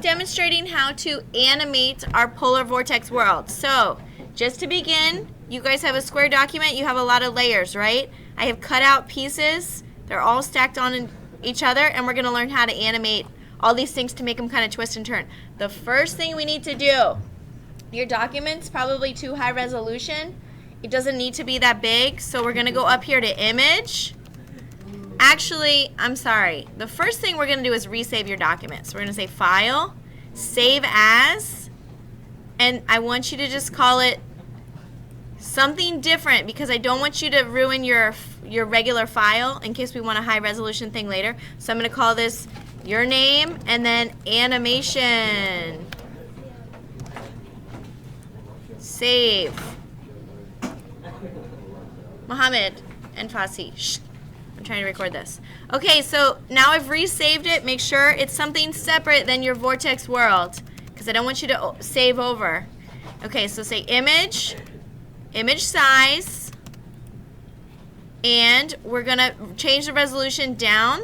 demonstrating how to animate our polar vortex world. So, just to begin, you guys have a square document, you have a lot of layers, right? I have cut out pieces, they're all stacked on each other, and we're going to learn how to animate all these things to make them kind of twist and turn. The first thing we need to do, your document's probably too high resolution. It doesn't need to be that big, so we're going to go up here to Image. Actually, I'm sorry. The first thing we're going to do is resave your document. So we're going to say File, Save As, and I want you to just call it something different because I don't want you to ruin your regular file in case we want a high resolution thing later. So I'm going to call this your name and then animation. Save. Mohammed and Fasi. Shh. I'm trying to record this. Okay, so now I've resaved it. Make sure it's something separate than your Vortex world because I don't want you to save over. Okay, so say image, image size, and we're going to change the resolution down.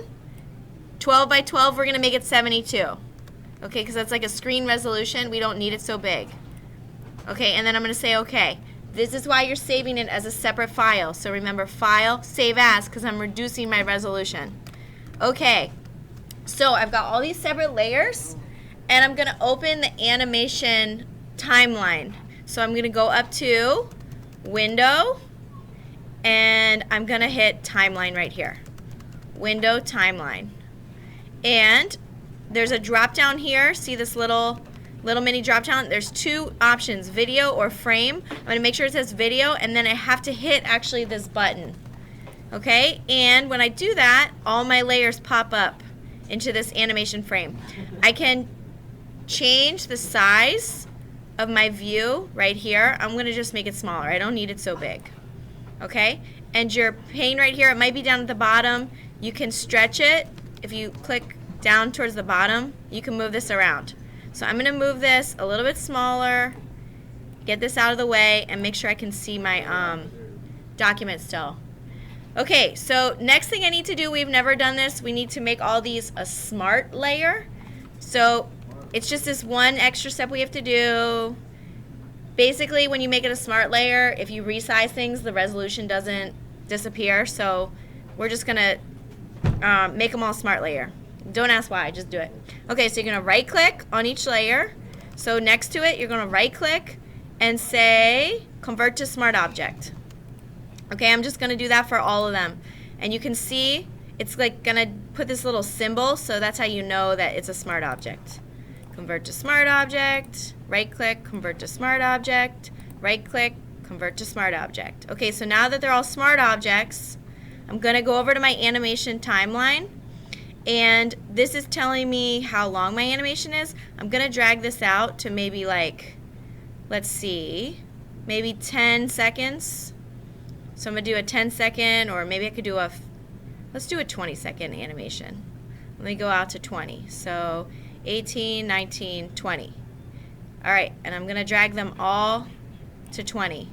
12 by 12, we're going to make it 72. Okay, because that's like a screen resolution. We don't need it so big. Okay, and then I'm going to say okay. This is why you're saving it as a separate file. So remember, File, Save As, because I'm reducing my resolution. Okay, so I've got all these separate layers, and I'm going to open the animation timeline. So I'm going to go up to Window, and I'm going to hit Timeline right here. Window, Timeline. And there's a drop down here. See this little mini drop down? There's two options, video or frame. I'm going to make sure it says video, and then I have to hit actually this button. Okay, and when I do that, all my layers pop up into this animation frame. I can change the size of my view right here. I'm going to just make it smaller. I don't need it so big. Okay, and your pane right here, it might be down at the bottom. You can stretch it. If you click down towards the bottom, you can move this around. So I'm going to move this a little bit smaller, get this out of the way, and make sure I can see my document still. Okay, so next thing I need to do, we've never done this, we need to make all these a smart layer. So it's just this one extra step we have to do. Basically, when you make it a smart layer, if you resize things, the resolution doesn't disappear. So we're just going to make them all smart layer. Don't ask why, just do it. Okay, so you're going to right click on each layer. So next to it, you're going to right click and say Convert to Smart Object. Okay, I'm just going to do that for all of them. And you can see it's like going to put this little symbol, so that's how you know that it's a smart object. Convert to Smart Object, right click, Convert to Smart Object, right click, Convert to Smart Object. Okay, so now that they're all smart objects, I'm going to go over to my animation timeline. And this is telling me how long my animation is. I'm going to drag this out to maybe like, let's see, maybe 10 seconds. So I'm going to do a 10-second, or maybe I could do let's do a 20-second animation. Let me go out to 20. So 18, 19, 20. All right, and I'm going to drag them all to 20.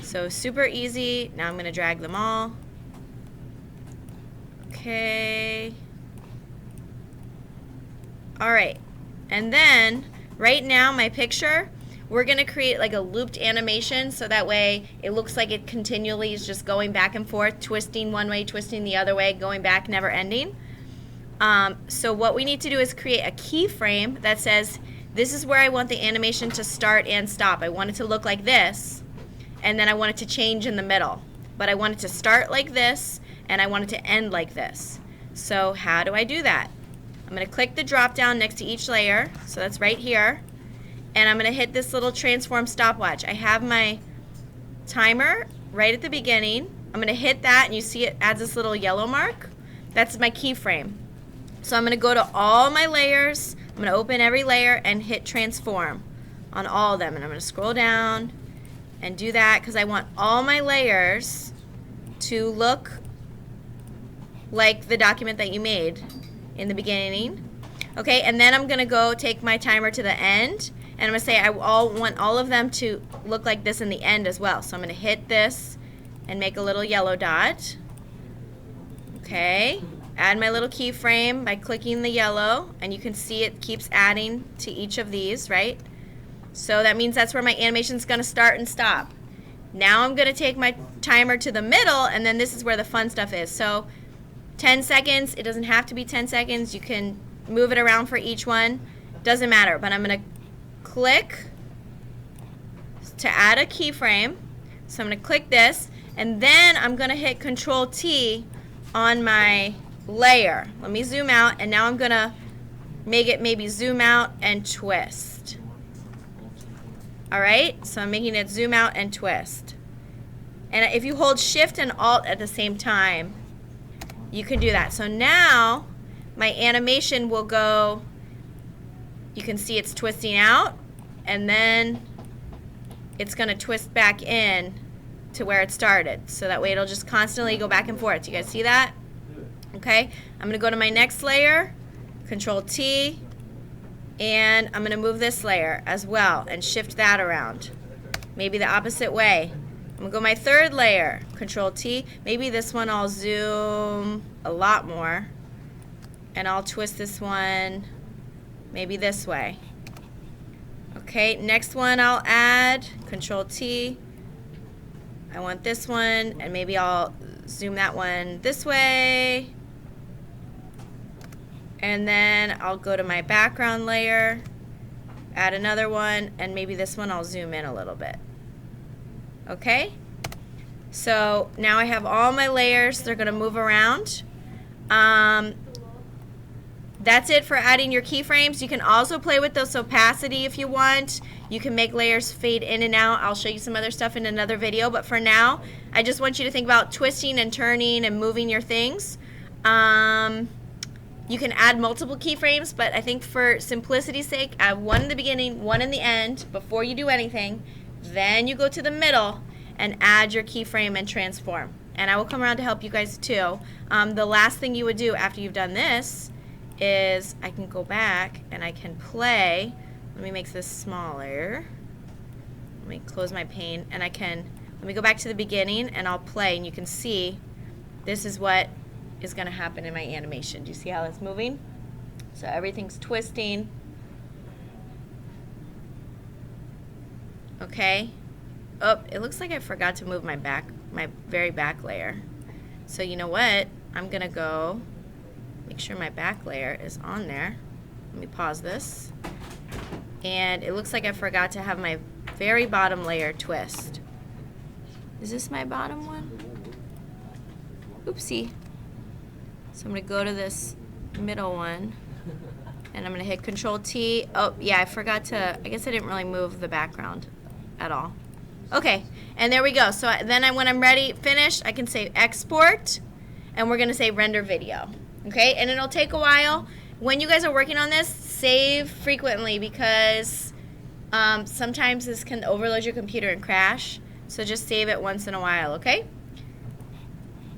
So super easy. Now I'm going to drag them all. Okay. All right, and then right now my picture, we're going to create like a looped animation so that way it looks like it continually is just going back and forth, twisting one way, twisting the other way, going back, never ending. So what we need to do is create a keyframe that says this is where I want the animation to start and stop. I want it to look like this, and then I want it to change in the middle. But I want it to start like this, and I want it to end like this. So how do I do that? I'm going to click the drop down next to each layer, so that's right here, and I'm going to hit this little transform stopwatch. I have my timer right at the beginning. I'm going to hit that, and you see it adds this little yellow mark. That's my keyframe. So I'm going to go to all my layers. I'm going to open every layer and hit transform on all of them, and I'm going to scroll down and do that because I want all my layers to look like the document that you made in the beginning. Okay, and then I'm going to go take my timer to the end, and I'm going to say I want all of them to look like this in the end as well. So I'm going to hit this and make a little yellow dot. Okay, add my little keyframe by clicking the yellow, and you can see it keeps adding to each of these, right? So that means that's where my animation is going to start and stop. Now I'm going to take my timer to the middle, and then this is where the fun stuff is. So 10 seconds, it doesn't have to be 10 seconds. You can move it around for each one. Doesn't matter, but I'm going to click to add a keyframe. So I'm going to click this, and then I'm going to hit Control T on my layer. Let me zoom out, and now I'm going to make it maybe zoom out and twist. Alright, so I'm making it zoom out and twist. And if you hold Shift and Alt at the same time, you can do that. So now my animation will go, you can see it's twisting out, and then it's going to twist back in to where it started. So that way it'll just constantly go back and forth. You guys see that? Okay, I'm going to go to my next layer, Control T, and I'm going to move this layer as well and shift that around. Maybe the opposite way. I'm going to go my third layer, Control T. Maybe this one I'll zoom a lot more, and I'll twist this one maybe this way. Okay, next one I'll add, Control T. I want this one, and maybe I'll zoom that one this way. And then I'll go to my background layer, add another one, and maybe this one I'll zoom in a little bit. Okay? So now I have all my layers. They're going to move around. That's it for adding your keyframes. You can also play with this opacity if you want. You can make layers fade in and out. I'll show you some other stuff in another video. But for now, I just want you to think about twisting and turning and moving your things. You can add multiple keyframes, but I think for simplicity's sake, add one in the beginning, one in the end before you do anything. Then you go to the middle and add your keyframe and transform. And I will come around to help you guys too. The last thing you would do after you've done this is I can go back and I can play. Let me make this smaller. Let me close my pane, and let me go back to the beginning and I'll play, and you can see this is what is going to happen in my animation. Do you see how it's moving? So everything's twisting. Okay. Oh, it looks like I forgot to move my very back layer. So you know what? I'm going to go make sure my back layer is on there. Let me pause this. And it looks like I forgot to have my very bottom layer twist. Is this my bottom one? Oopsie. So I'm going to go to this middle one, and I'm going to hit Control T. Oh, yeah, I forgot to, I guess I didn't really move the background at all. Okay, and there we go. So then when I'm ready, finished, I can say Export, and we're going to say Render Video. Okay, and it'll take a while. When you guys are working on this, save frequently, because sometimes this can overload your computer and crash. So just save it once in a while, okay?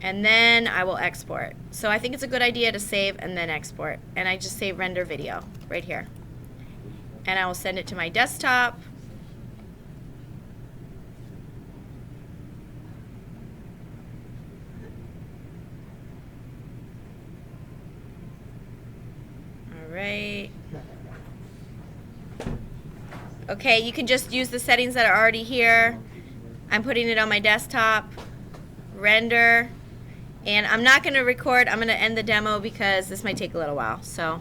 And then I will export. So I think it's a good idea to save and then export. And I just say Render Video right here. And I will send it to my desktop. All right. Okay, you can just use the settings that are already here. I'm putting it on my desktop. Render. And I'm not going to record. I'm going to end the demo because this might take a little while. So